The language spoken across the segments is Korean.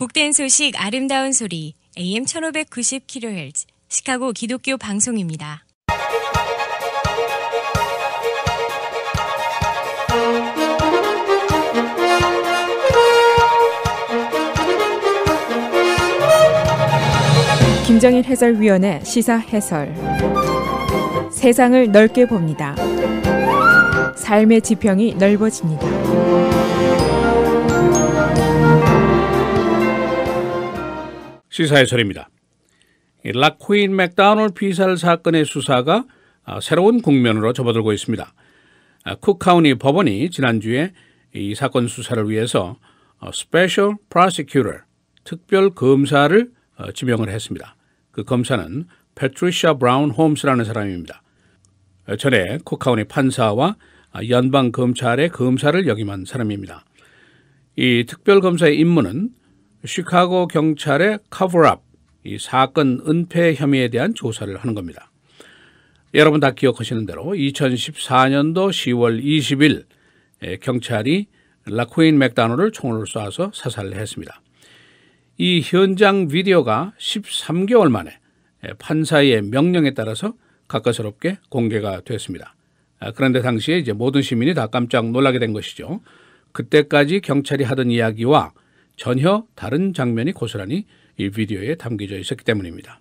복된 소식 아름다운 소리 AM 1590kHz 시카고 기독교 방송입니다. 김정일 해설위원의 시사 해설. 세상을 넓게 봅니다. 삶의 지평이 넓어집니다. 시사해설입니다. 락퀸 맥다널드 피살 사건의 수사가 새로운 국면으로 접어들고 있습니다. 쿡카운티 법원이 지난주에 이 사건 수사를 위해서 스페셜 프로시큐터, 특별 검사를 지명을 했습니다. 그 검사는 패트리샤 브라운 홈스라는 사람입니다. 전에 쿡카운티 판사와 연방 검찰의 검사를 역임한 사람입니다. 이 특별 검사의 임무는 시카고 경찰의 커버업, 이 사건 은폐 혐의에 대한 조사를 하는 겁니다. 여러분 다 기억하시는 대로 2014년도 10월 20일 경찰이 락퀸 맥다널을 총으로 쏴서 사살을 했습니다. 이 현장 비디오가 13개월 만에 판사의 명령에 따라서 갑작스럽게 공개가 됐습니다. 그런데 당시에 이제 모든 시민이 다 깜짝 놀라게 된 것이죠. 그때까지 경찰이 하던 이야기와 전혀 다른 장면이 고스란히 이 비디오에 담겨져 있었기 때문입니다.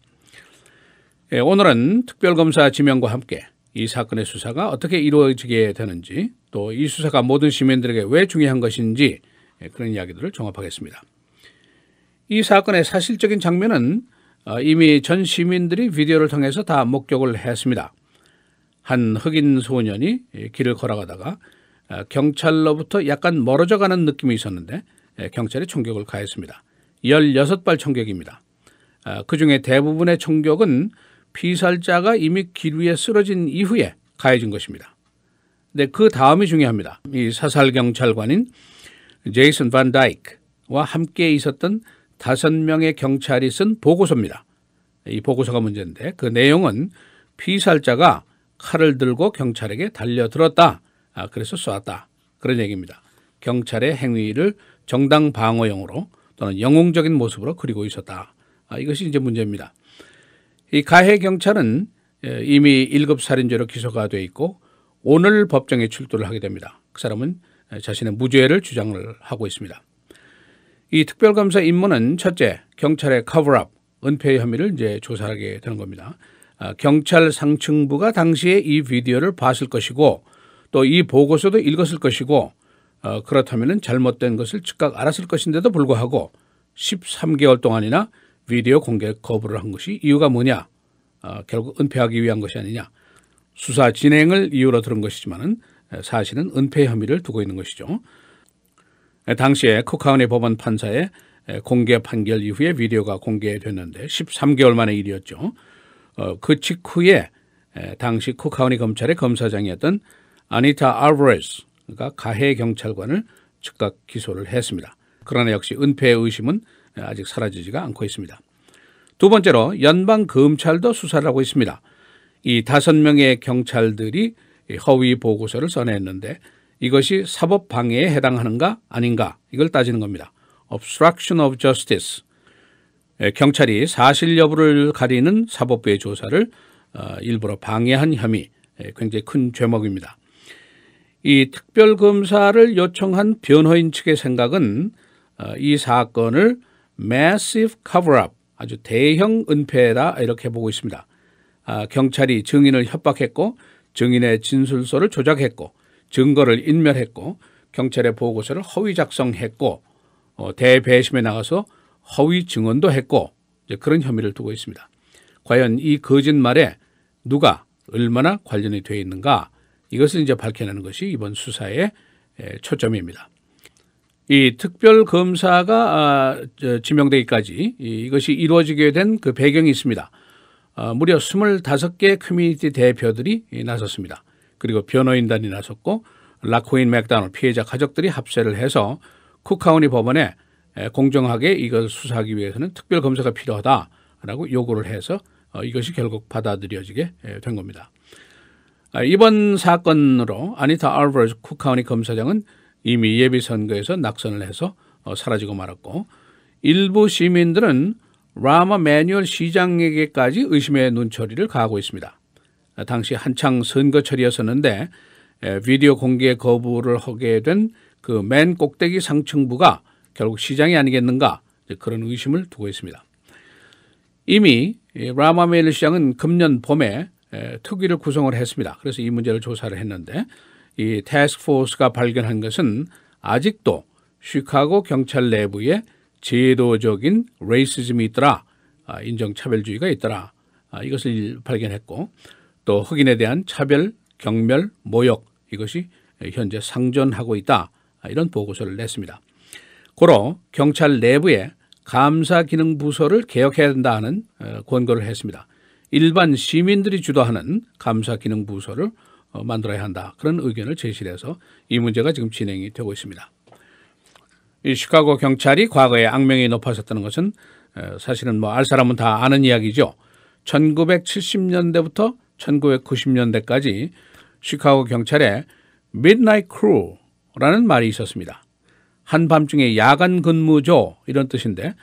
오늘은 특별검사 지명과 함께 이 사건의 수사가 어떻게 이루어지게 되는지, 또 이 수사가 모든 시민들에게 왜 중요한 것인지 그런 이야기들을 종합하겠습니다. 이 사건의 사실적인 장면은 이미 전 시민들이 비디오를 통해서 다 목격을 했습니다. 한 흑인 소년이 길을 걸어가다가 경찰로부터 약간 멀어져가는 느낌이 있었는데 경찰이 총격을 가했습니다. 16발 총격입니다. 그중에 대부분의 총격은 피살자가 이미 길 위에 쓰러진 이후에 가해진 것입니다. 근데 그 다음이 중요합니다. 이 사살 경찰관인 제이슨 반 다이크와 함께 있었던 5명의 경찰이 쓴 보고서입니다. 이 보고서가 문제인데 그 내용은 피살자가 칼을 들고 경찰에게 달려들었다. 그래서 쏘았다. 그런 얘기입니다. 경찰의 행위를 정당 방어용으로 또는 영웅적인 모습으로 그리고 있었다. 이것이 이제 문제입니다. 이 가해 경찰은 이미 1급 살인죄로 기소가 돼 있고 오늘 법정에 출두를 하게 됩니다. 그 사람은 자신의 무죄를 주장을 하고 있습니다. 이 특별검사 임무는 첫째, 경찰의 커버업, 은폐 혐의를 이제 조사하게 되는 겁니다. 경찰 상층부가 당시에 이 비디오를 봤을 것이고 또 이 보고서도 읽었을 것이고 그렇다면 잘못된 것을 즉각 알았을 것인데도 불구하고 13개월 동안이나 비디오 공개 거부를 한 것이 이유가 뭐냐? 결국 은폐하기 위한 것이 아니냐? 수사 진행을 이유로 들은 것이지만 사실은 은폐 혐의를 두고 있는 것이죠. 당시에 쿡카운티 법원 판사의 공개 판결 이후에 비디오가 공개됐는데 13개월 만의 일이었죠. 그 직후에 당시 쿡카운티 검찰의 검사장이었던 아니타 알바레스, 그러니까 가해 경찰관을 즉각 기소를 했습니다. 그러나 역시 은폐의 의심은 아직 사라지지가 않고 있습니다. 두 번째로 연방 검찰도 수사를 하고 있습니다. 이 5명의 경찰들이 허위 보고서를 써냈는데 이것이 사법 방해에 해당하는가 아닌가 이걸 따지는 겁니다. Obstruction of Justice. 경찰이 사실 여부를 가리는 사법부의 조사를 일부러 방해한 혐의, 굉장히 큰 죄목입니다. 이 특별검사를 요청한 변호인 측의 생각은 이 사건을 massive cover-up, 아주 대형 은폐다 이렇게 보고 있습니다. 경찰이 증인을 협박했고 증인의 진술서를 조작했고 증거를 인멸했고 경찰의 보고서를 허위 작성했고 대배심에 나가서 허위 증언도 했고 그런 혐의를 두고 있습니다. 과연 이 거짓말에 누가 얼마나 관련이 되어 있는가, 이것을 이제 밝혀내는 것이 이번 수사의 초점입니다. 이 특별검사가 지명되기까지 이것이 이루어지게 된 그 배경이 있습니다. 무려 25개 커뮤니티 대표들이 나섰습니다. 그리고 변호인단이 나섰고 락퀸 맥다널드 피해자 가족들이 합세를 해서 쿡카운티 법원에 공정하게 이걸 수사하기 위해서는 특별검사가 필요하다라고 요구를 해서 이것이 결국 받아들여지게 된 겁니다. 이번 사건으로 아니타 알바레스 쿡카운티 검사장은 이미 예비선거에서 낙선을 해서 사라지고 말았고, 일부 시민들은 라마 매뉴얼 시장에게까지 의심의 눈초리를 가하고 있습니다. 당시 한창 선거철이었었는데 비디오 공개 거부를 하게 된 그 맨 꼭대기 상층부가 결국 시장이 아니겠는가, 그런 의심을 두고 있습니다. 이미 라마 매뉴얼 시장은 금년 봄에 특위를 구성을 했습니다. 그래서 이 문제를 조사를 했는데 이 태스크포스가 발견한 것은 아직도 시카고 경찰 내부에 제도적인 레이시즘이 있더라, 인종차별주의가 있더라, 이것을 발견했고, 또 흑인에 대한 차별, 경멸, 모욕, 이것이 현재 상존하고 있다, 이런 보고서를 냈습니다. 고로 경찰 내부에 감사기능부서를 개혁해야 된다는 권고를 했습니다. 일반 시민들이 주도하는 감사기능부서를 만들어야 한다, 그런 의견을 제시해서 이 문제가 지금 진행이 되고 있습니다. 이 시카고 경찰이 과거에 악명이 높아졌다는 것은 사실은 알 사람은 다 아는 이야기죠. 1970년대부터 1990년대까지 시카고 경찰에 Midnight Crew라는 말이 있었습니다. 한밤중에 야간 근무조, 이런 뜻인데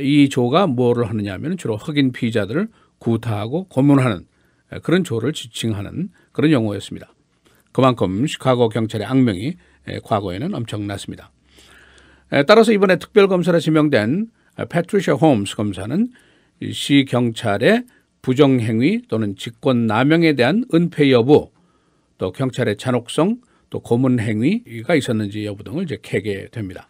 이 조가 뭐를 하느냐 하면 주로 흑인 피의자들을 구타하고 고문하는 그런 조를 지칭하는 그런 용어였습니다. 그만큼 시카고 경찰의 악명이 과거에는 엄청났습니다. 따라서 이번에 특별검사로 지명된 패트리샤 홈스 검사는 시 경찰의 부정행위 또는 직권남용에 대한 은폐 여부, 또 경찰의 잔혹성, 또 고문행위가 있었는지 여부 등을 이제 캐게 됩니다.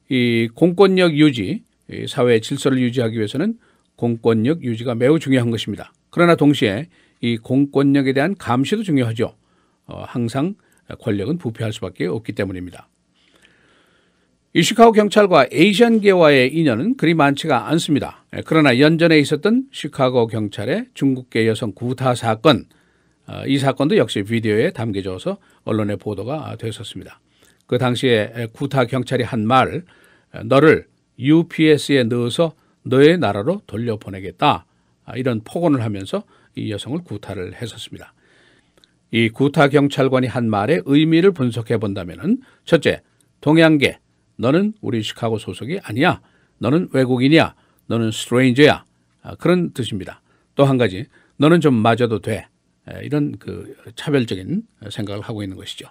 이 공권력 유지, 사회의 질서를 유지하기 위해서는 공권력 유지가 매우 중요한 것입니다. 그러나 동시에 이 공권력에 대한 감시도 중요하죠. 항상 권력은 부패할 수밖에 없기 때문입니다. 이 시카고 경찰과 에이시안계와의 인연은 그리 많지가 않습니다. 그러나 연전에 있었던 시카고 경찰의 중국계 여성 구타 사건, 이 사건도 역시 비디오에 담겨져서 언론에 보도가 됐었습니다. 그 당시에 구타 경찰이 한 말, 너를 UPS에 넣어서 너의 나라로 돌려보내겠다, 이런 폭언을 하면서 이 여성을 구타를 했었습니다. 이 구타 경찰관이 한 말의 의미를 분석해 본다면, 첫째, 동양계, 너는 우리 시카고 소속이 아니야, 너는 외국인이야, 너는 스트레인저야, 그런 뜻입니다. 또 한 가지, 너는 좀 맞아도 돼, 이런 그 차별적인 생각을 하고 있는 것이죠.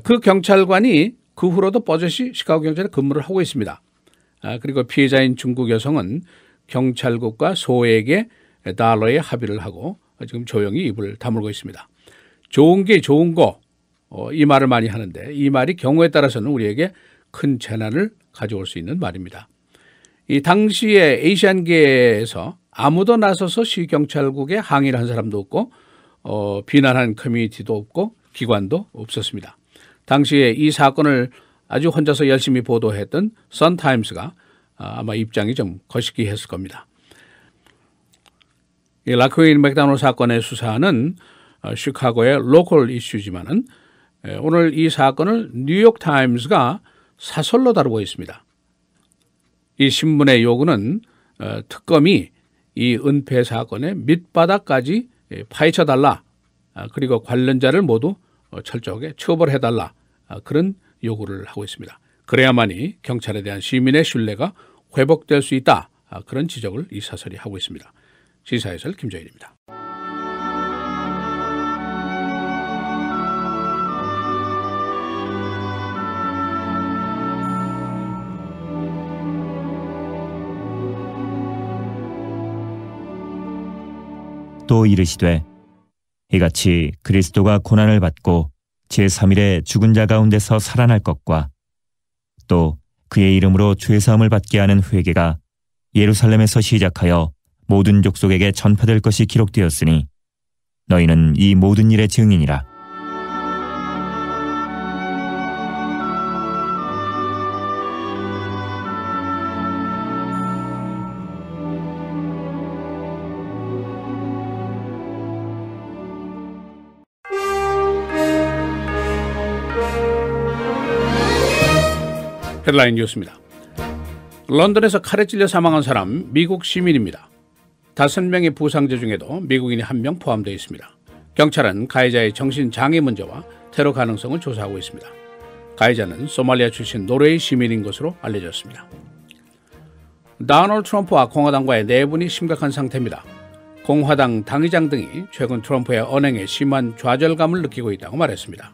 그 경찰관이 그 후로도 뻗어시 시카고 경찰에 근무를 하고 있습니다. 그리고 피해자인 중국 여성은 경찰국과 소액의 달러에 합의를 하고 지금 조용히 입을 다물고 있습니다. 좋은 게 좋은 거, 이 말을 많이 하는데 이 말이 경우에 따라서는 우리에게 큰 재난을 가져올 수 있는 말입니다. 이 당시에 에이시안계에서 아무도 나서서 시경찰국에 항의를 한 사람도 없고 비난한 커뮤니티도 없고 기관도 없었습니다. 당시에 이 사건을 아주 혼자서 열심히 보도했던 선타임스가 아마 입장이 좀 거시기했을 겁니다. 이 라코인 맥다놀 사건의 수사는 시카고의 로컬 이슈지만은 오늘 이 사건을 뉴욕타임스가 사설로 다루고 있습니다. 이 신문의 요구는 특검이 이 은폐 사건의 밑바닥까지 파헤쳐달라, 그리고 관련자를 모두 철저하게 처벌해달라, 그런 요구를 하고 있습니다. 그래야만이 경찰에 대한 시민의 신뢰가 회복될 수 있다, 그런 지적을 이 사설이 하고 있습니다. 시사해설 김정일입니다. 또 이르시되 이같이 그리스도가 고난을 받고 제3일에 죽은 자 가운데서 살아날 것과 또 그의 이름으로 죄사함을 받게 하는 회개가 예루살렘에서 시작하여 모든 족속에게 전파될 것이 기록되었으니 너희는 이 모든 일의 증인이라. 헤드라인 뉴스입니다. 런던에서 칼에 찔려 사망한 사람 미국 시민입니다. 5명의 부상자 중에도 미국인이 1명 포함되어 있습니다. 경찰은 가해자의 정신장애 문제와 테러 가능성을 조사하고 있습니다. 가해자는 소말리아 출신 노르웨이 시민인 것으로 알려졌습니다. 도널드 트럼프와 공화당과의 내분이 심각한 상태입니다. 공화당 당의장 등이 최근 트럼프의 언행에 심한 좌절감을 느끼고 있다고 말했습니다.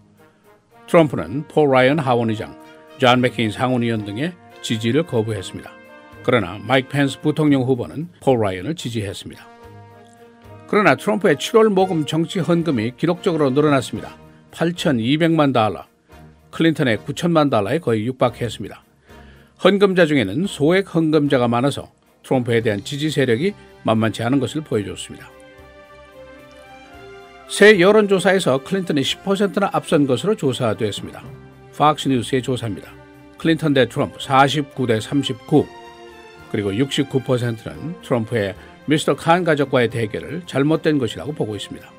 트럼프는 폴 라이언 하원의장, 존 맥케인 상원의원 등의 지지를 거부했습니다. 그러나 마이크 펜스 부통령 후보는 폴 라이언을 지지했습니다. 그러나 트럼프의 7월 모금 정치 헌금이 기록적으로 늘어났습니다. 8,200만 달러, 클린턴의 9천만 달러에 거의 육박했습니다. 헌금자 중에는 소액 헌금자가 많아서 트럼프에 대한 지지 세력이 만만치 않은 것을 보여줬습니다. 새 여론조사에서 클린턴이 10%나 앞선 것으로 조사됐습니다. 팍스뉴스의 조사입니다. 클린턴 대 트럼프 49대 39, 그리고 69%는 트럼프의 미스터 칸 가족과의 대결을 잘못된 것이라고 보고 있습니다.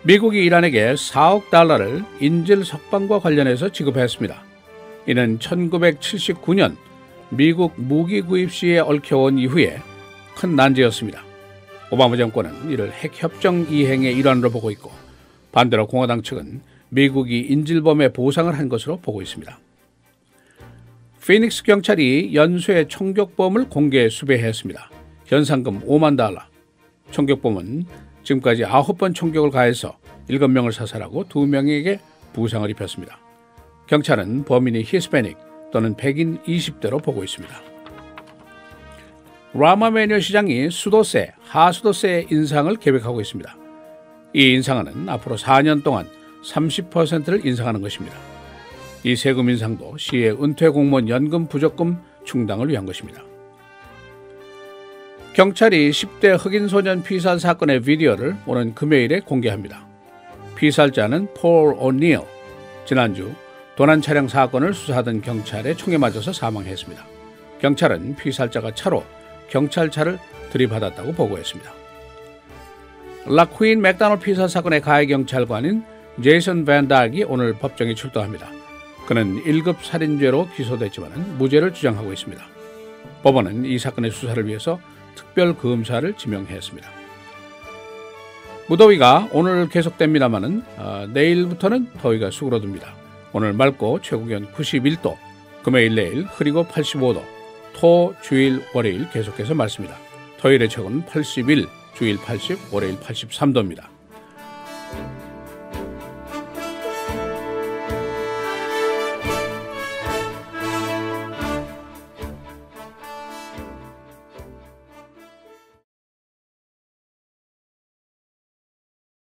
미국이 이란에게 4억 달러를 인질 석방과 관련해서 지급했습니다. 이는 1979년 미국 무기 구입 시에 얽혀온 이후에 큰 난제였습니다. 오바마 정권은 이를 핵협정 이행의 일환으로 보고 있고, 반대로 공화당 측은 미국이 인질범의 보상을 한 것으로 보고 있습니다. 피닉스 경찰이 연쇄 총격범을 공개 수배했습니다. 현상금 5만 달러. 총격범은 지금까지 9번 총격을 가해서 7명을 사살하고 2명에게 부상을 입혔습니다. 경찰은 범인이 히스패닉 또는 백인 20대로 보고 있습니다. 라마 매뉴 시장이 수도세, 하수도세 인상을 계획하고 있습니다. 이 인상안은 앞으로 4년 동안 30%를 인상하는 것입니다. 이 세금 인상도 시의 은퇴 공무원 연금 부적금 충당을 위한 것입니다. 경찰이 10대 흑인 소년 피살 사건의 비디오를 오는 금요일에 공개합니다. 피살자는 폴 오닐, 지난주 도난 차량 사건을 수사하던 경찰의 총에 맞아서 사망했습니다. 경찰은 피살자가 차로 경찰차를 들이받았다고 보고했습니다. 라퀸 맥다널드 피살 사건의 가해 경찰관인 제이슨 밴 닥이 오늘 법정에 출두합니다. 그는 1급 살인죄로 기소됐지만 무죄를 주장하고 있습니다. 법원은 이 사건의 수사를 위해서 특별 검사를 지명했습니다. 무더위가 오늘 계속됩니다마는 내일부터는 더위가 수그러듭니다. 오늘 맑고 최고기온 91도, 금요일 내일 흐리고 85도, 토, 주일, 월요일 계속해서 맑습니다. 토요일의 최고는 81, 주일 80, 월요일 83도입니다.